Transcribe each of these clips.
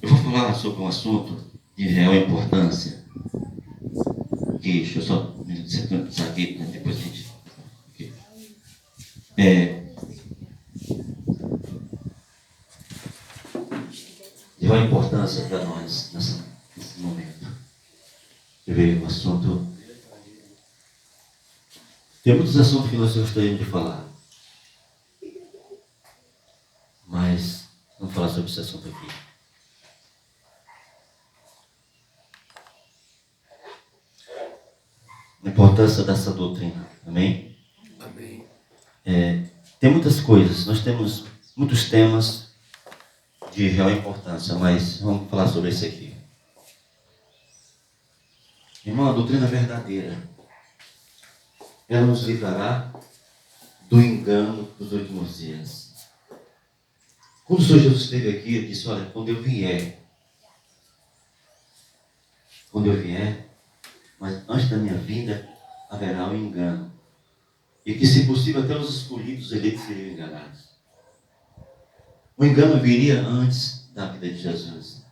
Eu vou falar sobre um assunto de real importância. Que, deixa eu só me sincronizar aqui, né? Depois a gente. Aqui. De real importância para nós nesse momento. Eu vejo o assunto. Tem muitos assuntos que nós gostaríamos de falar. Mas vamos falar sobre esse assunto aqui. A importância dessa doutrina. Amém? Amém. Tem muitas coisas, nós temos muitos temas de real importância, mas vamos falar sobre esse aqui. Irmão, a doutrina verdadeira, ela nos livrará do engano dos últimos dias. Quando o Senhor Jesus esteve aqui, ele disse, olha, quando eu vier, mas antes da minha vinda, haverá um engano. E que, se possível, até os escolhidos eleitos seriam enganados. O engano viria antes da vida de Jesus.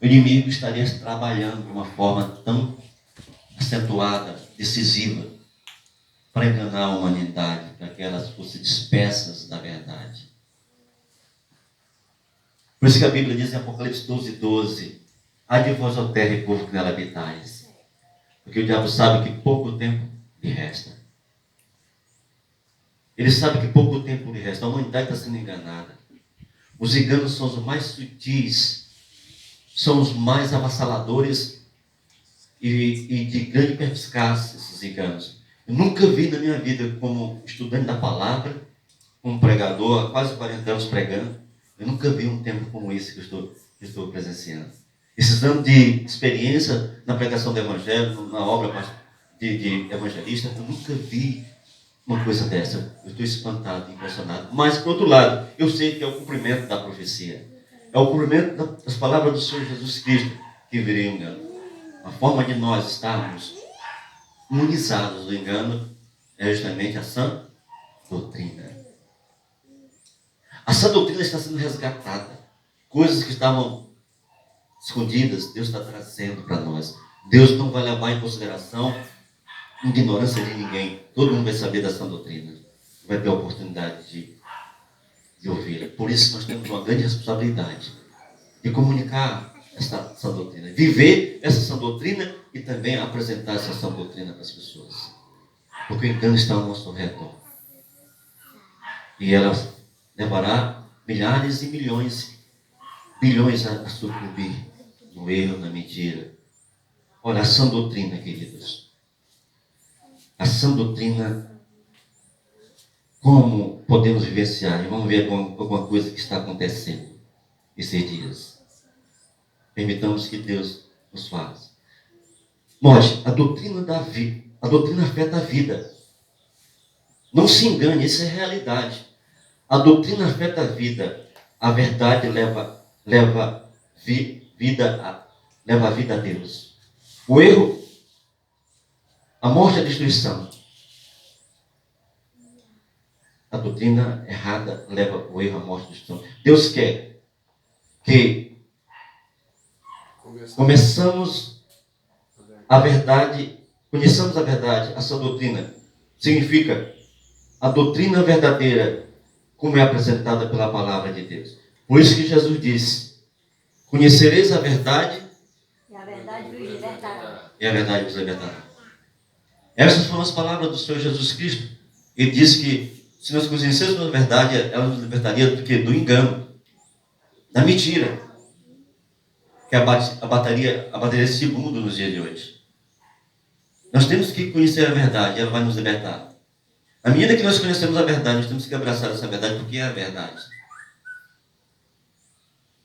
O inimigo estaria trabalhando de uma forma tão acentuada, decisiva, para enganar a humanidade, para que elas fossem dispersas da verdade. Por isso que a Bíblia diz em Apocalipse 12:12, ai de vós, ó terra e povo que nela habitais, porque o diabo sabe que pouco tempo lhe resta. Ele sabe que pouco tempo lhe resta. A humanidade está sendo enganada. Os enganos são os mais sutis, são os mais avassaladores e de grande perspicácia, esses enganos. Eu nunca vi na minha vida, como estudante da palavra, como pregador, há quase 40 anos pregando, eu nunca vi um tempo como esse que eu estou presenciando. Esses anos de experiência na pregação do Evangelho, na obra de evangelista, eu nunca vi uma coisa dessa. Eu estou espantado, impressionado. Mas, por outro lado, eu sei que é o cumprimento da profecia. É o cumprimento das palavras do Senhor Jesus Cristo que viria o engano. A forma de nós estarmos imunizados do engano é justamente a sã doutrina. A sã doutrina está sendo resgatada. Coisas que estavam escondidas, Deus está trazendo para nós. Deus não vai levar em consideração a ignorância de ninguém. Todo mundo vai saber da sã doutrina. Vai ter a oportunidade de ouvi-la. Por isso nós temos uma grande responsabilidade de comunicar essa sã doutrina. Viver essa sã doutrina e também apresentar essa sã doutrina para as pessoas. Porque o engano está ao nosso redor. E ela levará milhares e milhões, bilhões a sucumbir no erro, na mentira. Olha, a sã doutrina, queridos. A sã doutrina, como podemos vivenciar? E vamos ver alguma coisa que está acontecendo esses dias. Permitamos que Deus nos faça. Note, a doutrina da vida, a doutrina afeta a vida. Não se engane, isso é realidade. A doutrina afeta a vida. A verdade leva a vida a Deus. O erro, a morte e a destruição. A doutrina errada leva o erro, a morte e a destruição. Deus quer que conheçamos a verdade, a sua doutrina. Significa a doutrina verdadeira, como é apresentada pela palavra de Deus. Por isso que Jesus disse, conhecereis a verdade, e a verdade vos libertará. E a verdade vos libertará. Essas foram as palavras do Senhor Jesus Cristo. Ele disse que se nós conhecêssemos a verdade, ela nos libertaria do quê? Do engano, da mentira, que abateria esse mundo nos dias de hoje. Nós temos que conhecer a verdade, ela vai nos libertar. À medida que nós conhecemos a verdade, nós temos que abraçar essa verdade, porque é a verdade.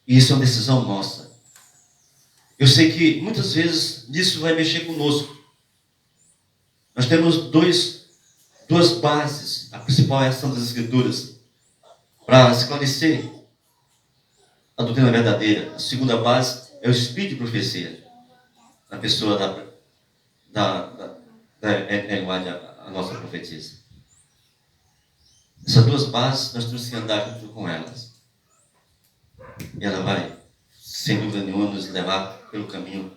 E isso é uma decisão nossa. Eu sei que muitas vezes isso vai mexer conosco. Nós temos duas bases. A principal é a ação das Escrituras, para esclarecer a doutrina verdadeira. A segunda base é o Espírito de profecia, na pessoa da a nossa profetisa. Essas duas bases, nós temos que andar junto com elas. E ela vai sem dúvida nenhuma, nos levar pelo caminho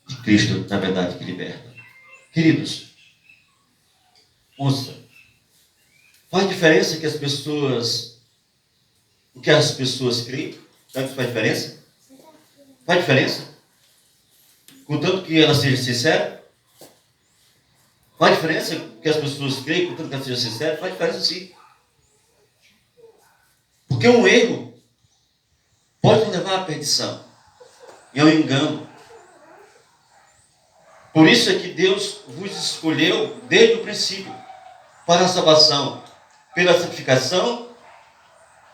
de Cristo, na verdade, que liberta. Queridos, ouça, faz diferença o que as pessoas creem? Sabe o que faz diferença? Faz diferença? Contanto que ela seja sincera? Faz diferença o que as pessoas creem, contanto que ela seja sincera? Faz diferença sim. Porque um erro pode levar à perdição e ao engano. Por isso é que Deus vos escolheu desde o princípio para a salvação, pela santificação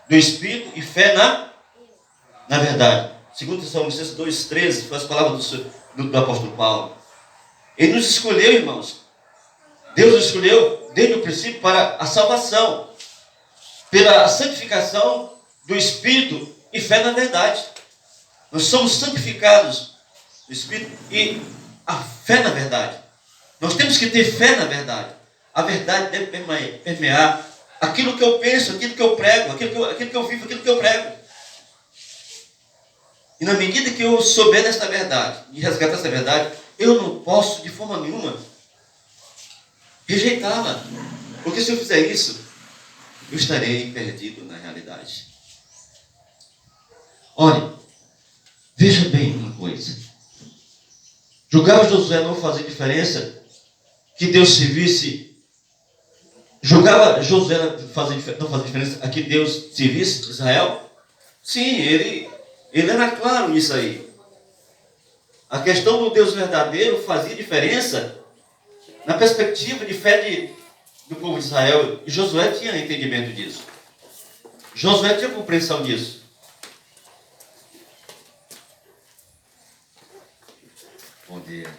do Espírito e fé na verdade. Segundo Tessalonicenses 2,13, foi as palavras do apóstolo Paulo. Ele nos escolheu, irmãos. Deus nos escolheu desde o princípio para a salvação, pela santificação do Espírito e fé na verdade. Nós somos santificados no Espírito e a fé na verdade. Nós temos que ter fé na verdade. A verdade deve permear aquilo que eu penso, aquilo que eu prego, aquilo que eu vivo, aquilo que eu prego. E na medida que eu souber desta verdade e resgatar essa verdade, eu não posso de forma nenhuma rejeitá-la. Porque se eu fizer isso, eu estarei perdido na realidade. Olha, veja bem uma coisa. Julgava Josué não fazer diferença que Deus servisse. Julgava Josué não fazer diferença a que Deus servisse Israel? Sim, ele era claro nisso aí. A questão do Deus verdadeiro fazia diferença na perspectiva de fé do povo de Israel. E Josué tinha entendimento disso. Josué tinha compreensão disso. Bom dia.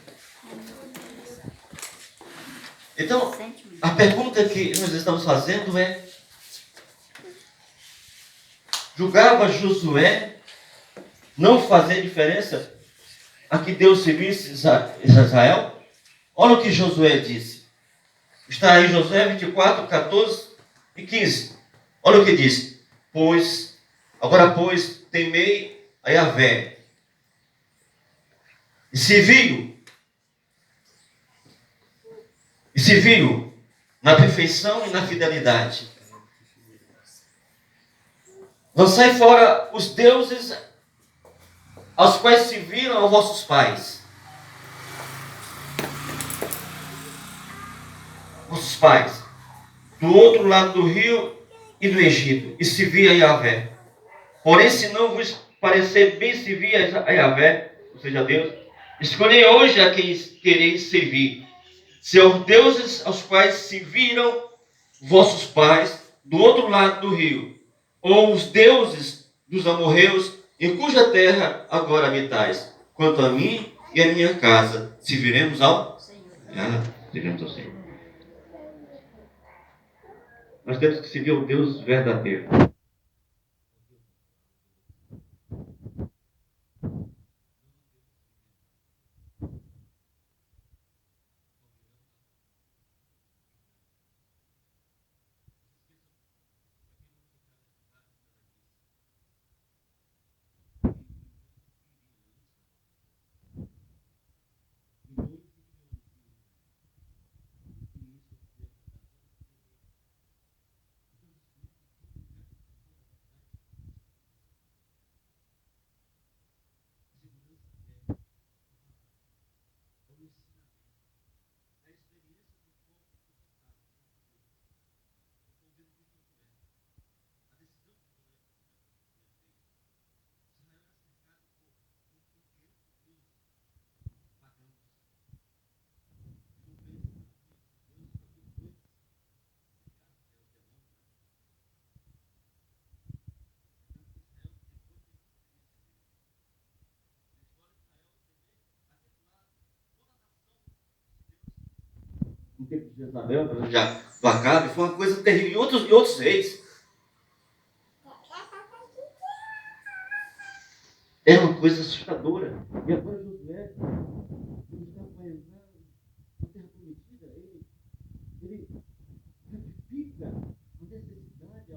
Então, a pergunta que nós estamos fazendo é: julgava Josué não fazer diferença a que Deus servisse Israel? Olha o que Josué disse. Está aí Josué 24, 14 e 15. Olha o que diz. Agora, temei a Yahvé. E serviu na perfeição e na fidelidade. Lançai fora os deuses aos quais serviram aos vossos pais. Vossos pais, do outro lado do rio e do Egito, e servi a Yahvé. Porém, se não vos parecer bem servir a Yahvé, ou seja, a Deus, escolhei hoje a quem quereis servir. Se aos deuses aos quais serviram vossos pais, do outro lado do rio, ou os deuses dos amorreus, em cuja terra agora habitais. Quanto a mim e a minha casa, serviremos ao Senhor. Serviremos ao Senhor. Nós temos que servir ao Deus verdadeiro. No tempo de Jezabel, do Acabe, foi uma coisa terrível. E outros reis. Era uma coisa assustadora. E agora Josué, ele está para entrar na terra prometida, ele ratifica a necessidade, a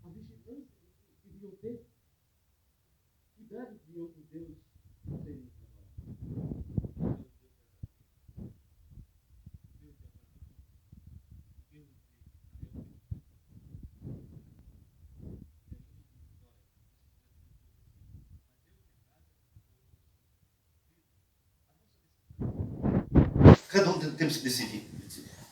vigilância que deveriam ter. Cada um temos que decidir.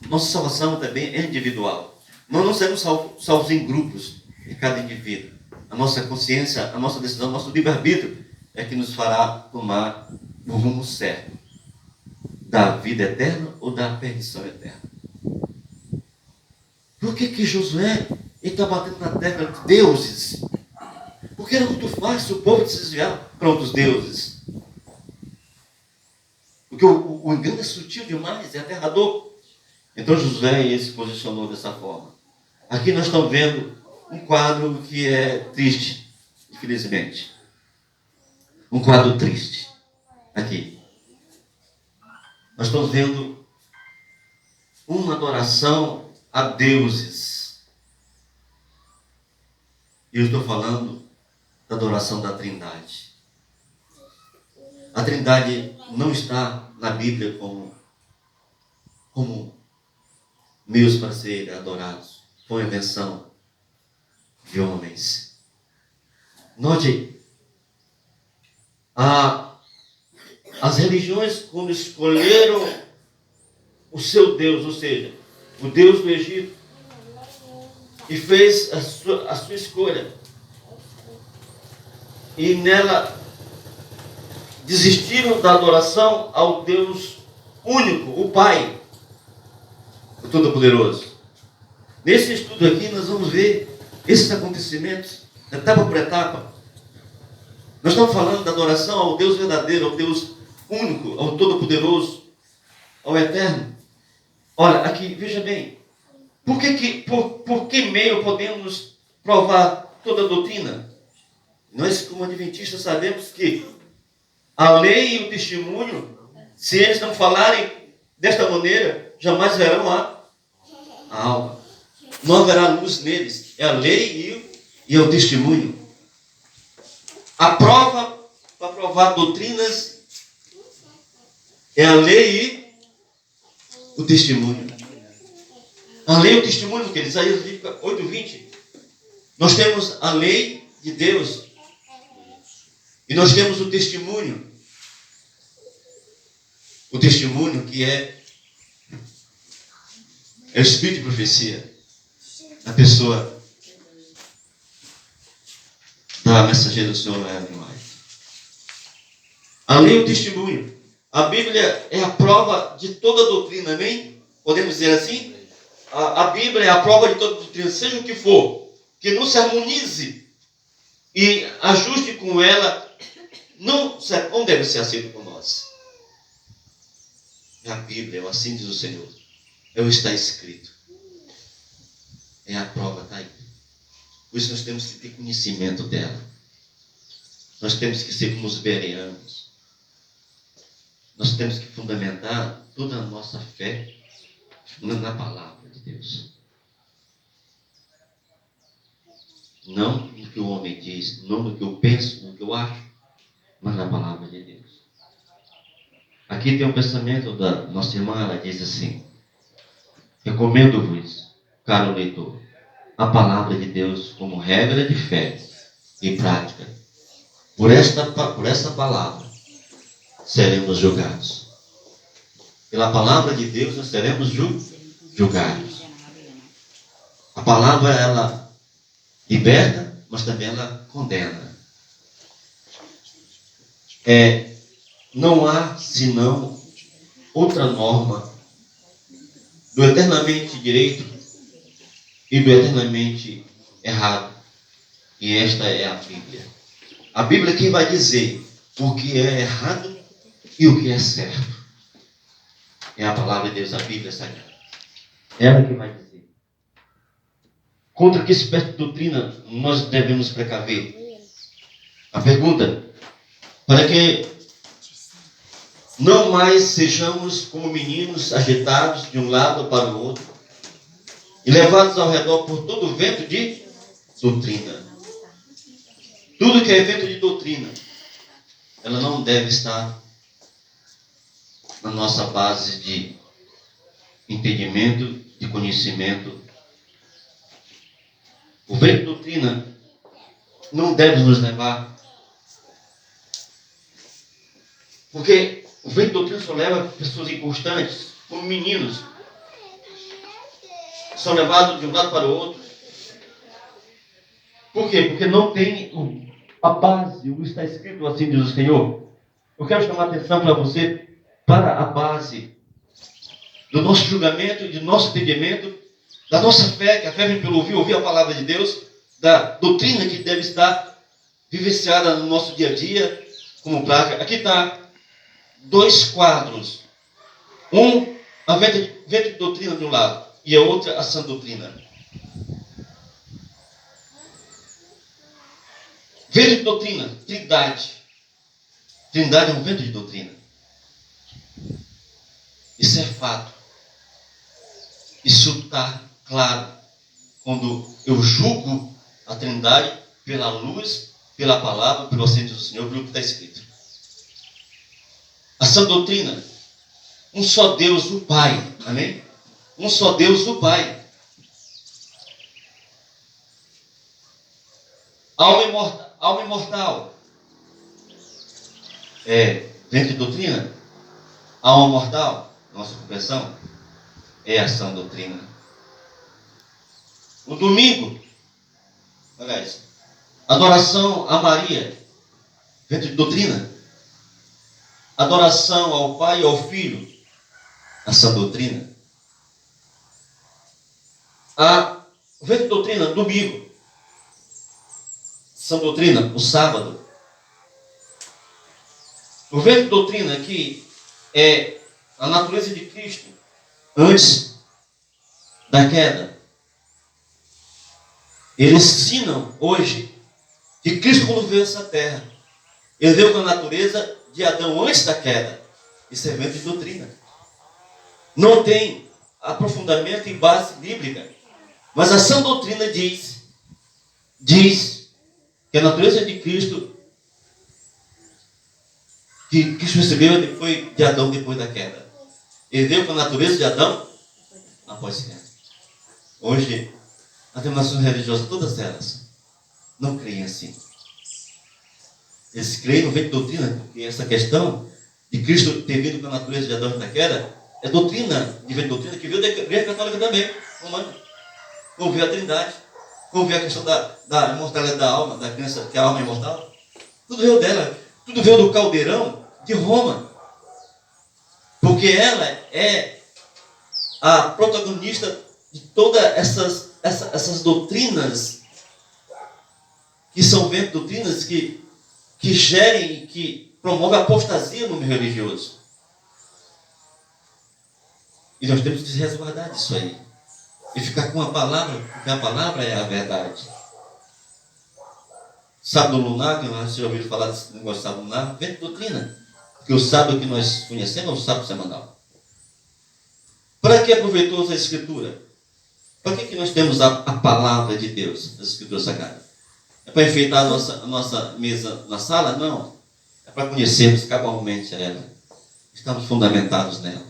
Nossa salvação também é individual. Nós não seremos salvos em grupos de cada indivíduo. A nossa consciência, a nossa decisão, o nosso livre-arbítrio é que nos fará tomar o rumo certo da vida eterna ou da perdição eterna. Por que Josué está batendo na tecla de deuses? Porque era muito fácil o povo se desviar para outros deuses. Porque o engano é sutil demais, é aterrador. Então Josué se posicionou dessa forma. Aqui nós estamos vendo um quadro que é triste, infelizmente. Um quadro triste. Aqui. Nós estamos vendo uma adoração a deuses. E eu estou falando da adoração da Trindade. A Trindade não está na Bíblia como meios para serem adorados. Foi uma invenção de homens. Note, as religiões, quando escolheram o seu Deus, ou seja, o Deus do Egito, e fez a sua escolha, e nela desistiram da adoração ao Deus único, o Pai, o Todo-Poderoso. Nesse estudo aqui nós vamos ver esses acontecimentos, etapa por etapa. Nós estamos falando da adoração ao Deus verdadeiro, ao Deus único, ao Todo-Poderoso, ao Eterno. Olha, aqui, veja bem, por que meio podemos provar toda a doutrina? Nós, como adventistas, sabemos que a lei e o testemunho, se eles não falarem desta maneira, jamais verão a alma. Não haverá luz neles. É a lei e o testemunho. A prova para provar doutrinas é a lei e o testemunho. A lei e o testemunho, que Isaías 8:20. Nós temos a lei de Deus e nós temos o testemunho. O testemunho que é o espírito de profecia. A pessoa da mensageira do Senhor Ellen White. A lei e o testemunho. A Bíblia é a prova de toda a doutrina, amém? Podemos dizer assim? A Bíblia é a prova de toda a doutrina, seja o que for, que não se harmonize e ajuste com ela, não deve ser aceito por nós. É a Bíblia, assim diz o Senhor. É o está escrito. É a prova, está aí. Por isso nós temos que ter conhecimento dela. Nós temos que ser como os bereanos. Nós temos que fundamentar toda a nossa fé na palavra de Deus. Não no que o homem diz, não no que eu penso, no que eu acho, mas na palavra de Deus. Aqui tem um pensamento da nossa irmã, ela diz assim: recomendo-vos, caro leitor, a palavra de Deus como regra de fé e prática. Por esta palavra seremos julgados. Pela palavra de Deus nós seremos julgados. A palavra, ela liberta, mas também ela condena. Não há senão outra norma do eternamente direito e do eternamente errado. E esta é a Bíblia. A Bíblia é quem vai dizer o que é errado e o que é certo. É a palavra de Deus, a Bíblia Sagrada. Ela que vai dizer. Contra que espécie de doutrina nós devemos precaver? A pergunta, para que não mais sejamos como meninos agitados de um lado para o outro e levados ao redor por todo o vento de doutrina. Tudo que é vento de doutrina ela não deve estar na nossa base de entendimento, de conhecimento. O vento de doutrina não deve nos levar, porque o vento de doutrina só leva pessoas inconstantes, como meninos, são levados de um lado para o outro. Por quê? Porque não tem a base, o que está escrito assim diz o Senhor. Eu quero chamar a atenção para você, para a base do nosso julgamento, do nosso entendimento, da nossa fé, que a fé vem pelo ouvir a palavra de Deus, da doutrina que deve estar vivenciada no nosso dia a dia, como prática. Aqui está 2 quadros. Um, a vento de doutrina de um lado, e a outra, a sã doutrina. Vento de doutrina, trindade. Trindade é um vento de doutrina. Isso é fato. Isso está claro quando eu julgo a trindade pela luz, pela palavra, pelo assento do Senhor, pelo que está escrito. A sã doutrina, um só Deus, o Pai. Amém? Um só Deus, o Pai. Alma imortal. Vento de doutrina. Alma mortal, nossa compreensão, é a sã doutrina. O domingo, olha isso. Adoração a Maria, vento de doutrina. Adoração ao Pai e ao Filho, a sã doutrina. O vento de doutrina, domingo. Sã doutrina, o sábado. O vento de doutrina aqui é a natureza de Cristo antes da queda. Eles ensinam hoje que Cristo, quando veio a essa terra, ele veio com a natureza de Adão antes da queda. Isso é vento de doutrina. Não tem aprofundamento em base bíblica. Mas a sã doutrina diz que a natureza de Cristo, que Cristo recebeu foi de Adão depois da queda. Ele veio com a natureza de Adão após a queda. Hoje, as denominações religiosas, todas elas, não creem assim. Eles creem no vento de doutrina, porque essa questão de Cristo ter vindo com a natureza de Adão na queda é doutrina de vento de doutrina que veio da Igreja Católica também, romana. Como veio a Trindade, como veio a questão da imortalidade da alma, da criança, que a alma é imortal. Tudo veio dela, tudo veio do caldeirão de Roma. Porque ela é a protagonista de todas essas doutrinas, que são vento doutrinas que gerem e que promovem a apostasia no meio religioso. E nós temos que se resguardar disso aí. E ficar com a palavra, porque a palavra é a verdade. Sábado lunar, que nós já ouviram falar desse negócio de sábado lunar, vento doutrina. Porque o sábado que nós conhecemos é o sábado semanal. Para que é proveitosa a Escritura? Para que nós temos a palavra de Deus, as Escrituras Sagradas? É para enfeitar a nossa mesa na sala? Não. É para conhecermos cabalmente ela. Estamos fundamentados nela.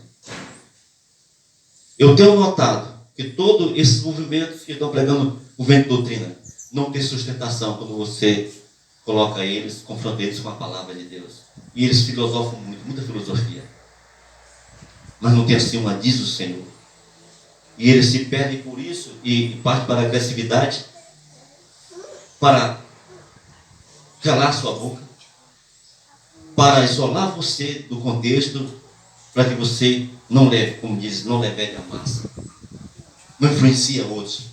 Eu tenho notado que todos esses movimentos que estão pregando o vento de doutrina não tem sustentação quando você coloca eles, confronta eles com a palavra de Deus. E eles filosofam muito, muita filosofia. Mas não tem assim uma diz o Senhor. E eles se perdem por isso e partem para a agressividade, para calar sua boca, para isolar você do contexto, para que você não leve, como diz, não leve a massa. Não influencia outros.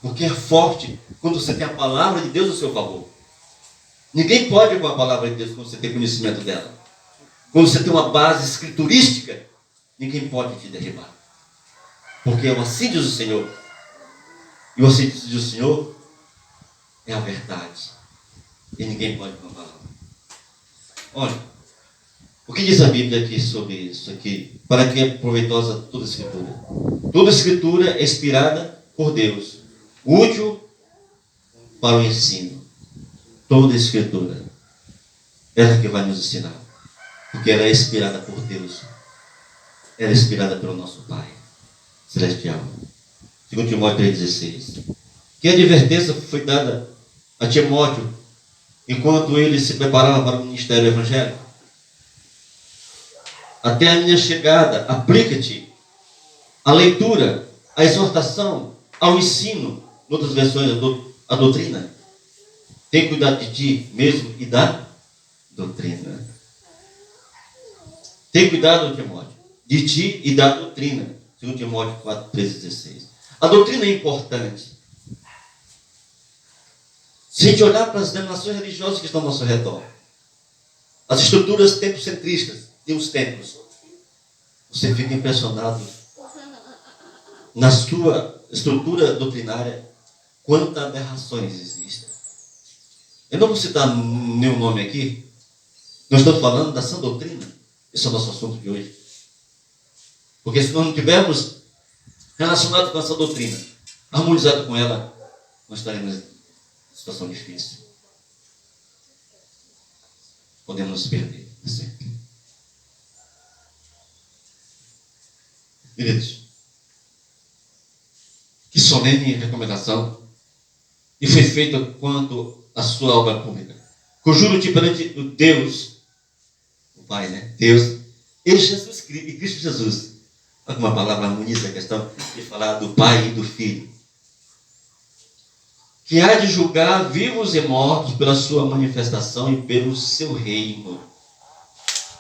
Porque é forte quando você tem a palavra de Deus ao seu favor. Ninguém pode com a palavra de Deus quando você tem conhecimento dela. Quando você tem uma base escriturística, ninguém pode te derribar. Porque é o assim diz o Senhor. E o assim diz o Senhor é a verdade. E ninguém pode com a palavra. Olha, o que diz a Bíblia aqui sobre isso aqui? Para que é proveitosa toda a Escritura? Toda a Escritura é inspirada por Deus, útil para o ensino. Toda a Escritura. Ela que vai nos ensinar. Porque ela é inspirada por Deus. Ela é inspirada pelo nosso Pai Celestial. 2 Timóteo 3,16. Que advertência foi dada a Timóteo enquanto ele se preparava para o ministério evangélico? Até a minha chegada, aplica-te à leitura, à exortação, ao ensino, em outras versões, a doutrina. Tem cuidado de ti mesmo e da doutrina. Tem cuidado, Timóteo, de ti e da doutrina. 2 Timóteo 4, 13, 16. A doutrina é importante. Se a gente olhar para as denominações religiosas que estão ao nosso redor, as estruturas templocentristas de uns templos, você fica impressionado na sua estrutura doutrinária quantas aberrações existem. Eu não vou citar nenhum nome aqui. Nós estamos falando da sã doutrina. Esse é o nosso assunto de hoje. Porque se nós não tivermos relacionado com essa doutrina, harmonizado com ela, nós estaremos em situação difícil. Podemos nos perder sempre. Queridos, que solene recomendação e foi feita quanto à sua obra pública. Conjuro-te perante o Deus, o Pai, né? Deus e Jesus e Cristo Jesus. Alguma palavra harmoniza a questão de falar do Pai e do Filho. Que há de julgar vivos e mortos pela sua manifestação e pelo seu reino.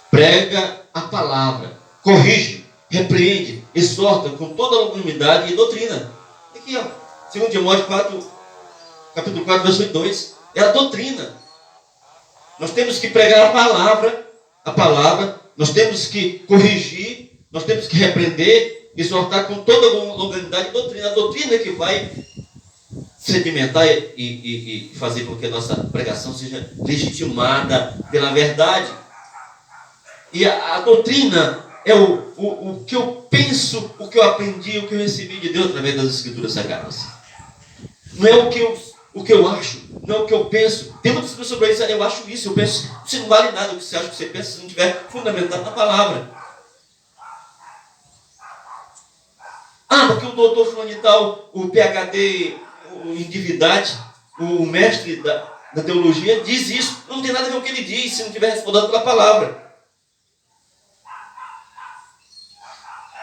Prega a palavra, corrige, repreende, exorta com toda a unidade e doutrina. Aqui, ó, 2 Timóteo 4, capítulo 4, verso 2. É a doutrina. Nós temos que pregar a palavra, nós temos que corrigir, nós temos que repreender, exortar com toda a unidade e doutrina. A doutrina é que vai sedimentar e fazer com que a nossa pregação seja legitimada pela verdade. E a doutrina é o que eu penso, o que eu aprendi, o que eu recebi de Deus através das Escrituras Sagradas. Não é o que eu acho, não é o que eu penso. Tem muitas pessoas sobre isso, eu acho isso, eu penso. Isso não vale nada o que você acha, o que você pensa, se não estiver fundamentado na palavra. Ah, porque o doutor fulano de tal, o PhD em divindade, o mestre da teologia, diz isso. Não tem nada a ver com o que ele diz, se não estiver respondendo pela palavra.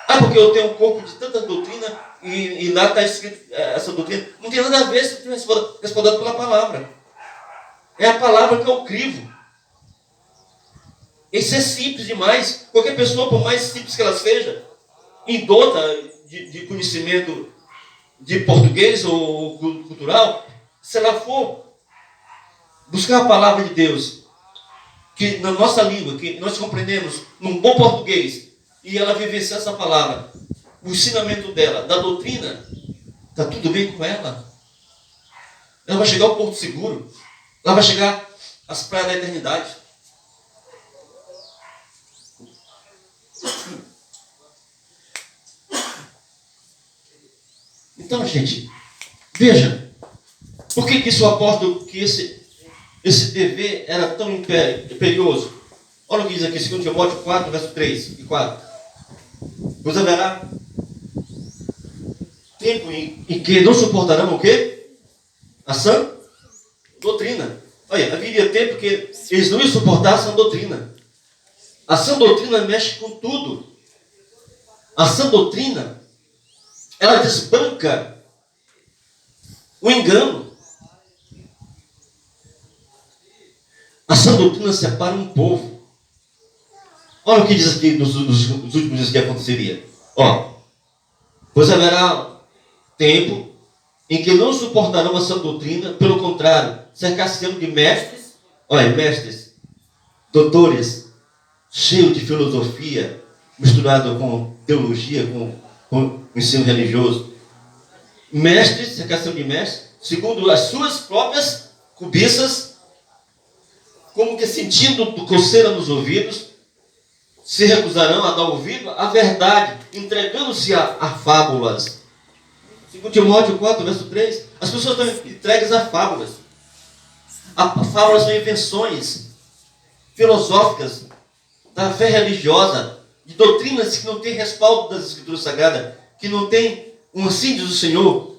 Ah, porque eu tenho um corpo de tanta doutrina e lá está escrito essa doutrina. Não tem nada a ver se eu estiver respondendo pela palavra. É a palavra que eu crivo. Isso é simples demais. Qualquer pessoa, por mais simples que ela seja, indota de conhecimento de português ou cultural, se ela for buscar a palavra de Deus, que na nossa língua, que nós compreendemos num bom português, e ela vivenciar essa palavra, o ensinamento dela, da doutrina, está tudo bem com ela. Ela vai chegar ao porto seguro, ela vai chegar às praias da eternidade. Então, gente, veja, por que isso o apóstolo, que esse dever era tão imperioso? Olha o que diz aqui, 2 Timóteo 4, verso 3 e 4. Pois haverá tempo em que não suportarão o quê? A sã doutrina. Olha, haveria tempo que eles não iam suportar a sã doutrina. A sã doutrina mexe com tudo. A sã doutrina, ela desbanca o engano. A sã doutrina separa um povo. Olha o que diz aqui nos últimos dias que aconteceria. Ó, pois haverá tempo em que não suportarão a sã doutrina, pelo contrário, cercar-se-ão de mestres, mestres, doutores, cheios de filosofia, misturado com teologia, com ensino religioso. Mestres, cercar-se-ão de mestres, segundo as suas próprias cobiças, como que sentindo coceira nos ouvidos, se recusarão a dar ouvido à verdade, entregando-se a fábulas. 2 Timóteo 4, verso 3. As pessoas estão entregues a fábulas. Fábulas são invenções. filosóficas, da fé religiosa, de doutrinas que não têm respaldo das Escrituras Sagradas, que não tem um assim diz o Senhor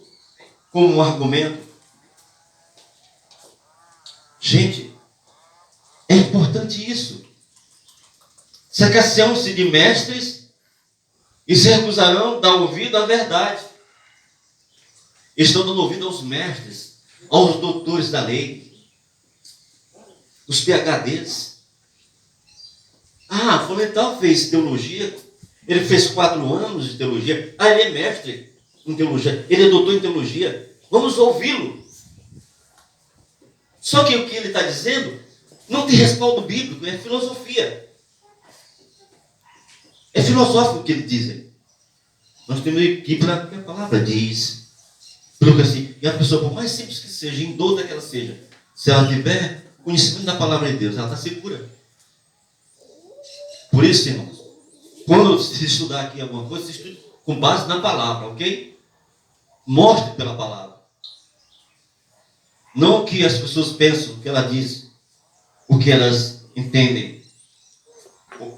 como um argumento. Gente, é importante isso. Sacaciam-se de mestres e se recusarão dar ouvido à verdade. Estão dando ouvido aos mestres, aos doutores da lei, os PhDs. Ah, fulano tal fez teologia, ele fez 4 anos de teologia. Ah, ele é mestre em teologia, ele é doutor em teologia. Vamos ouvi-lo. Só que o que ele está dizendo não tem respaldo bíblico, é filosofia. É filosófico o que ele diz. Nós temos que ir para o que a palavra diz. Porque assim, e a pessoa, por mais simples que seja, indouta que ela seja, se ela tiver conhecimento da palavra de Deus, ela está segura. Por isso, irmãos, quando se estudar aqui alguma coisa, se estude com base na palavra, ok? Mostre pela palavra. Não o que as pessoas pensam, o que ela diz, o que elas entendem.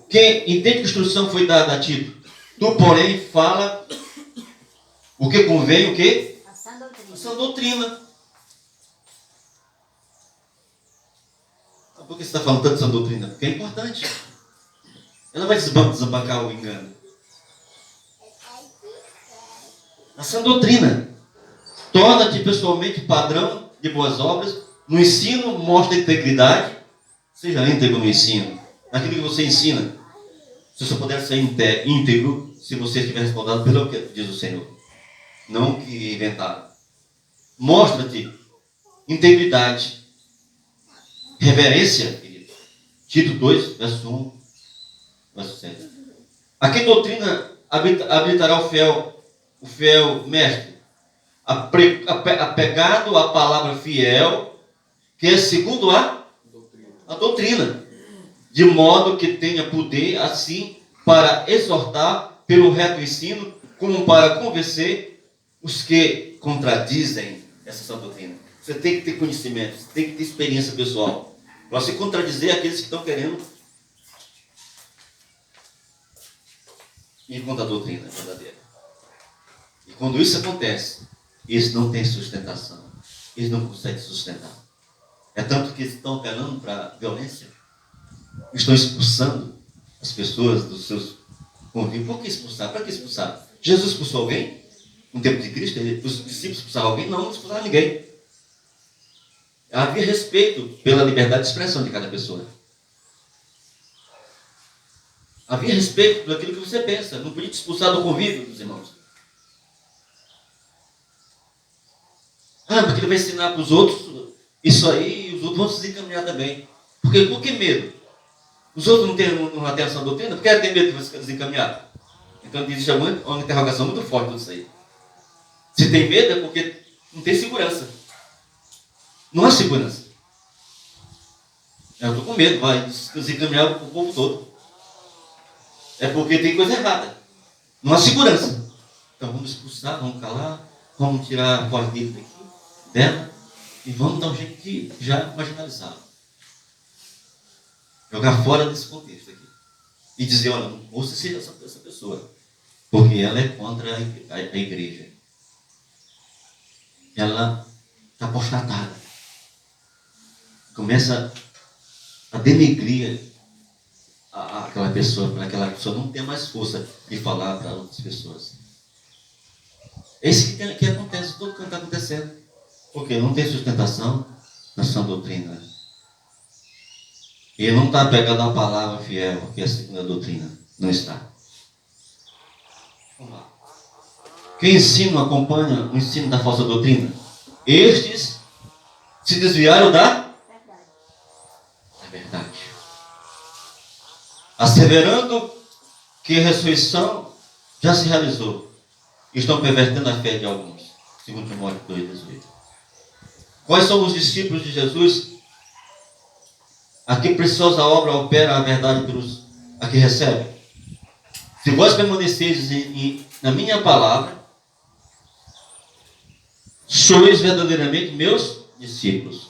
Quem entende que a instrução foi dada a Tito? Tu, porém, fala o que convém, o quê? A sã doutrina. Por que você está falando tanto de sã doutrina? Porque é importante. Ela vai desabancar o engano. A sã doutrina. Torna-te pessoalmente padrão de boas obras. No ensino, mostra integridade. Seja íntegro no ensino. Naquilo que você ensina. Se você puder ser íntegro, se você estiver respaldado pelo que diz o Senhor. Não o que inventaram. Mostra-te integridade. Reverência, querido. Tito 2, verso 1, verso 7. A que doutrina habilitará o fiel mestre? Apegado à palavra fiel, que é segundo a doutrina, de modo que tenha poder, assim, para exortar pelo reto ensino, como para convencer os que contradizem essa sã doutrina. Você tem que ter conhecimento, você tem que ter experiência pessoal, para você contradizer aqueles que estão querendo ir contra a doutrina verdadeira. E quando isso acontece, eles não têm sustentação. Eles não conseguem sustentar. É tanto que eles estão apelando para a violência. Estão expulsando as pessoas dos seus convívios. Por que expulsar? Para que expulsar? Jesus expulsou alguém? No tempo de Cristo, os discípulos expulsaram alguém? Não expulsaram ninguém. Havia respeito pela liberdade de expressão de cada pessoa. Havia respeito por aquilo que você pensa. Não podia te expulsar do convívio dos irmãos. Ah, porque ele vai ensinar para os outros isso aí e os outros vão se desencaminhar também. Por que medo? Os outros não têm essa doutrina? Por que tem medo de você desencaminhar? Então existe uma interrogação muito forte disso aí. Se tem medo é porque não tem segurança. Não há segurança. Eu estou com medo, vai desencaminhar o povo todo. É porque tem coisa errada. Não há segurança. Então vamos expulsar, vamos calar, vamos tirar a voz dele dela e vamos dar um jeito de já marginalizá-lo. Jogar fora desse contexto aqui. E dizer, olha, não ouça essa pessoa. Porque ela é contra a igreja. Ela está apostatada. Começa a denegrir aquela pessoa, para aquela pessoa não ter mais força de falar para outras pessoas. É isso que acontece, tudo que está acontecendo. Porque não tem sustentação na sua doutrina. E não está apegado à palavra fiel, que é a segunda doutrina. Não está. Vamos lá. Quem ensina acompanha o ensino da falsa doutrina? Estes se desviaram da verdade. Asseverando que a ressurreição já se realizou. Estão pervertendo a fé de alguns. 2 Timóteo 2,18. Quais são os discípulos de Jesus? A que preciosa obra opera a verdade pelos a que recebe? Se vós permaneceis na minha palavra, sois verdadeiramente meus discípulos.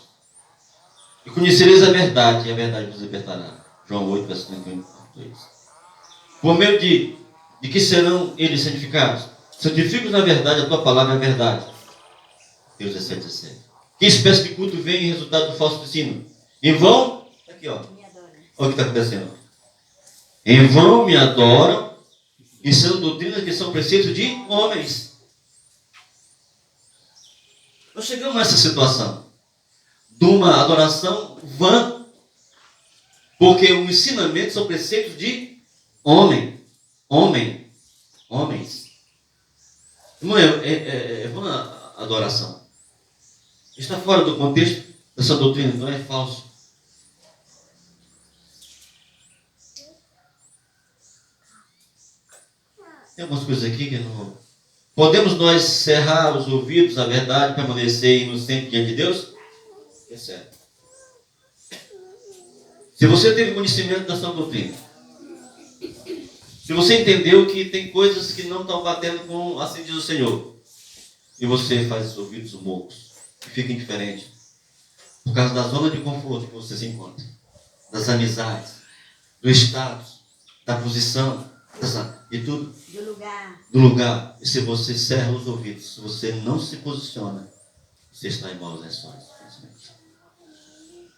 E conhecereis a verdade, e a verdade vos libertará. João 8, versículo 22. Por meio de que serão eles santificados? Santifica-os na verdade, a tua palavra é a verdade. Deus 17. Que espécie de culto vem em resultado do falso ensino? Em vão, aqui ó, olha o que está acontecendo. Em vão me adoram, ensinando doutrinas que são preceitos de homens. Nós chegamos a essa situação de uma adoração vã, porque o ensinamento são preceitos de homens. Não é vã a adoração. Está fora do contexto dessa doutrina, então é falso. Tem algumas coisas aqui que não... Podemos nós cerrar os ouvidos à verdade, permanecer inocente diante de Deus? É certo. Se você teve conhecimento da sua doutrina, se você entendeu que tem coisas que não estão batendo com, assim diz o Senhor, e você faz os ouvidos mocos, e fica indiferente, por causa da zona de conforto que você se encontra, das amizades, do status, da posição, de tudo, do lugar. E se você cerra os ouvidos, se você não se posiciona, você está em maus lençóis.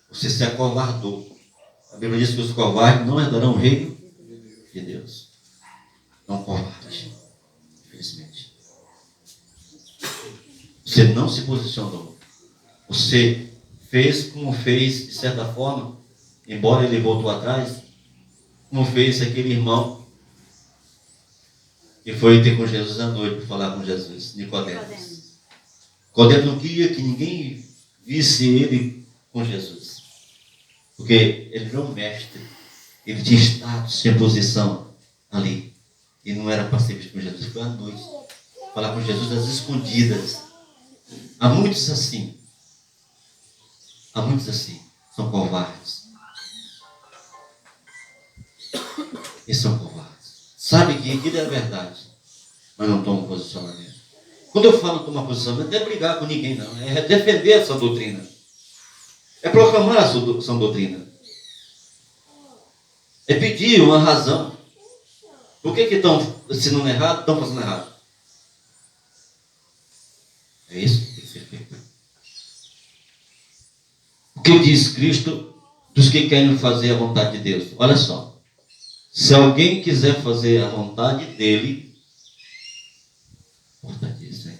Você se acovardou. A Bíblia diz que os covardes não herdarão o reino de Deus. Não covarde, infelizmente. Você não se posicionou. Você fez como fez, de certa forma, embora ele voltou atrás, como fez aquele irmão que foi ter com Jesus à noite para falar com Jesus, Nicodemos. Nicodemos não queria que ninguém visse ele com Jesus, porque ele era um mestre, ele tinha status, tinha posição ali, e não era para ser visto com Jesus. Foi à noite falar com Jesus às escondidas. Há muitos assim, são covardes. Eles são covardes. Sabe que aquilo é a verdade, mas não tomam posicionamento. Quando eu falo tomar posicionamento, não é brigar com ninguém, não. É defender essa doutrina. É proclamar a sua doutrina. É pedir uma razão. Por que estão ensinando errado? Estão fazendo errado. É isso que tem que ser feito. O que diz Cristo dos que querem fazer a vontade de Deus? Olha só. Se alguém quiser fazer a vontade dele, importantíssimo, hein?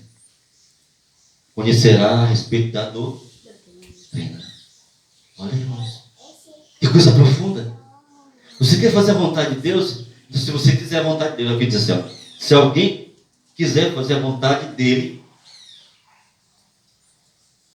Conhecerá a respeito da doutrina. Olha, irmãos, que coisa profunda. Você quer fazer a vontade de Deus? Se você quiser a vontade dele, aqui diz assim, ó, se alguém quiser fazer a vontade dele,